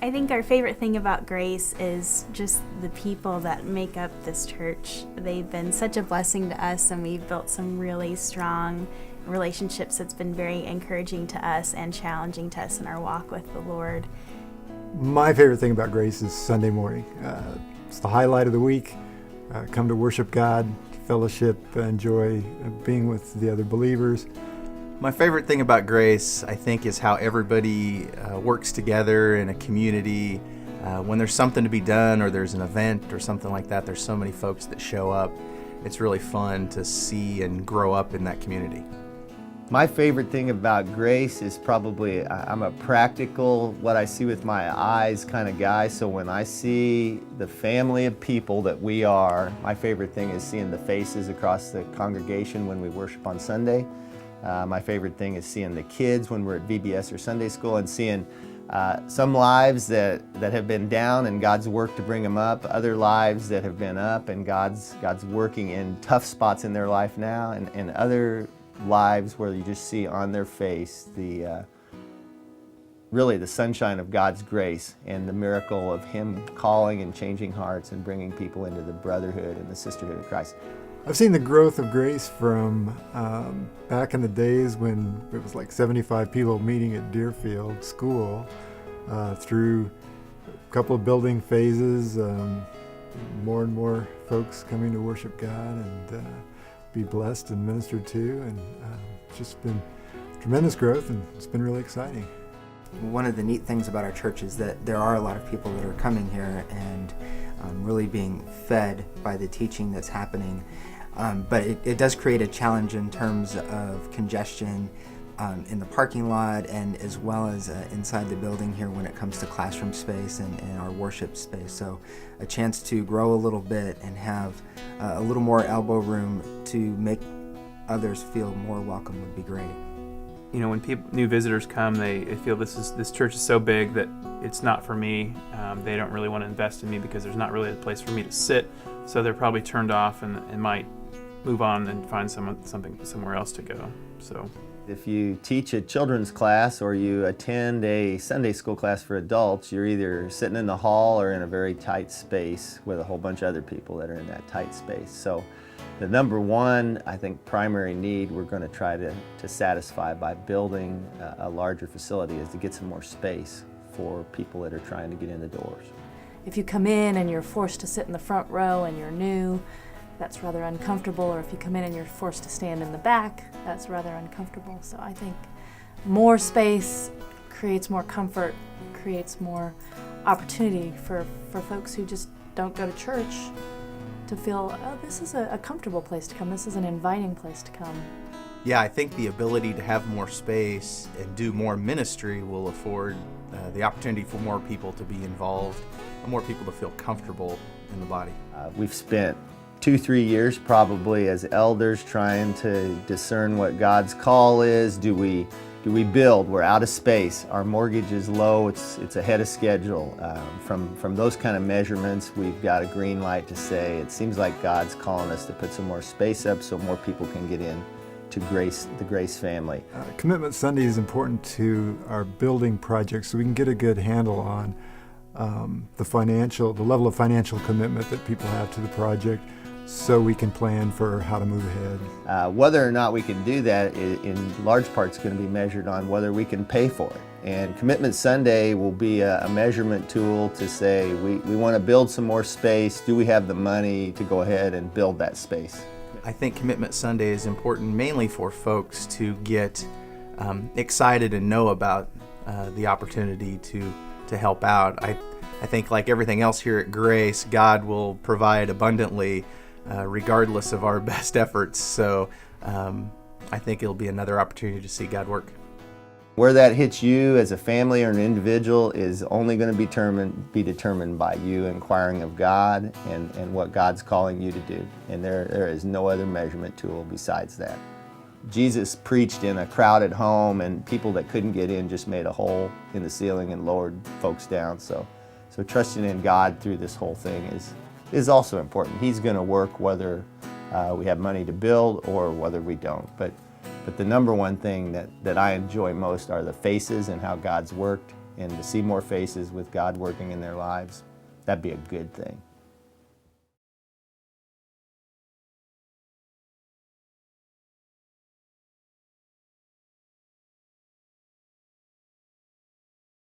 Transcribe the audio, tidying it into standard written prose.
I think our favorite thing about Grace is just the people that make up this church. They've been such a blessing to us, and we've built some really strong relationships that's been very encouraging to us and challenging to us in our walk with the Lord. My favorite thing about Grace is Sunday morning. It's the highlight of the week. Come to worship God, fellowship, enjoy being with the other believers. My favorite thing about Grace, I think, is how everybody works together in a community. When there's something to be done or there's an event or something like that, there's so many folks that show up. It's really fun to see and grow up in that community. My favorite thing about Grace is probably, I'm a practical, what I see with my eyes kind of guy. So when I see the family of people that we are, my favorite thing is seeing the faces across the congregation when we worship on Sunday. My favorite thing is seeing the kids when we're at VBS or Sunday school, and seeing some lives that have been down and God's worked to bring them up, other lives that have been up and God's working in tough spots in their life now, and other lives where you just see on their face really the sunshine of God's grace and the miracle of Him calling and changing hearts and bringing people into the brotherhood and the sisterhood of Christ. I've seen the growth of Grace from back in the days when it was like 75 people meeting at Deerfield School, through a couple of building phases, more and more folks coming to worship God and be blessed and ministered to, and it's just been tremendous growth, and it's been really exciting. One of the neat things about our church is that there are a lot of people that are coming here and really being fed by the teaching that's happening. But it does create a challenge in terms of congestion in the parking lot, and as well as inside the building here when it comes to classroom space and our worship space. So a chance to grow a little bit and have a little more elbow room to make others feel more welcome would be great. You know, when new visitors come, they feel this church is so big that it's not for me. They don't really want to invest in me because there's not really a place for me to sit. So they're probably turned off and might move on and find something somewhere else to go. So if you teach a children's class or you attend a Sunday school class for adults, you're either sitting in the hall or in a very tight space with a whole bunch of other people that are in that tight space. So the number one, I think, primary need we're going to try to satisfy by building a larger facility is to get some more space for people that are trying to get in the doors. If you come in and you're forced to sit in the front row and you're new, that's rather uncomfortable. Or if you come in and you're forced to stand in the back, that's rather uncomfortable. So I think more space creates more comfort, creates more opportunity for folks who just don't go to church to feel, oh, this is a comfortable place to come. This is an inviting place to come. Yeah, I think the ability to have more space and do more ministry will afford the opportunity for more people to be involved and more people to feel comfortable in the body. We've spent 2-3 years probably as elders trying to discern what God's call is. Do we build? We're out of space. Our mortgage is low. It's ahead of schedule. From those kind of measurements, we've got a green light to say it seems like God's calling us to put some more space up so more people can get in to the Grace family. Commitment Sunday is important to our building project so we can get a good handle on the level of financial commitment that people have to the project, so we can plan for how to move ahead. Whether or not we can do that in large part is going to be measured on whether we can pay for it. And Commitment Sunday will be a measurement tool to say we want to build some more space. Do we have the money to go ahead and build that space? I think Commitment Sunday is important mainly for folks to get excited and know about the opportunity to help out. I think, like everything else here at Grace, God will provide abundantly regardless of our best efforts. So I think it'll be another opportunity to see God work. Where that hits you as a family or an individual is only going to be determined by you inquiring of God and what God's calling you to do. And there is no other measurement tool besides that. Jesus preached in a crowded home, and people that couldn't get in just made a hole in the ceiling and lowered folks down. So trusting in God through this whole thing is also important. He's going to work whether we have money to build or whether we don't. But the number one thing that I enjoy most are the faces and how God's worked and to see more faces with God working in their lives, that'd be a good thing.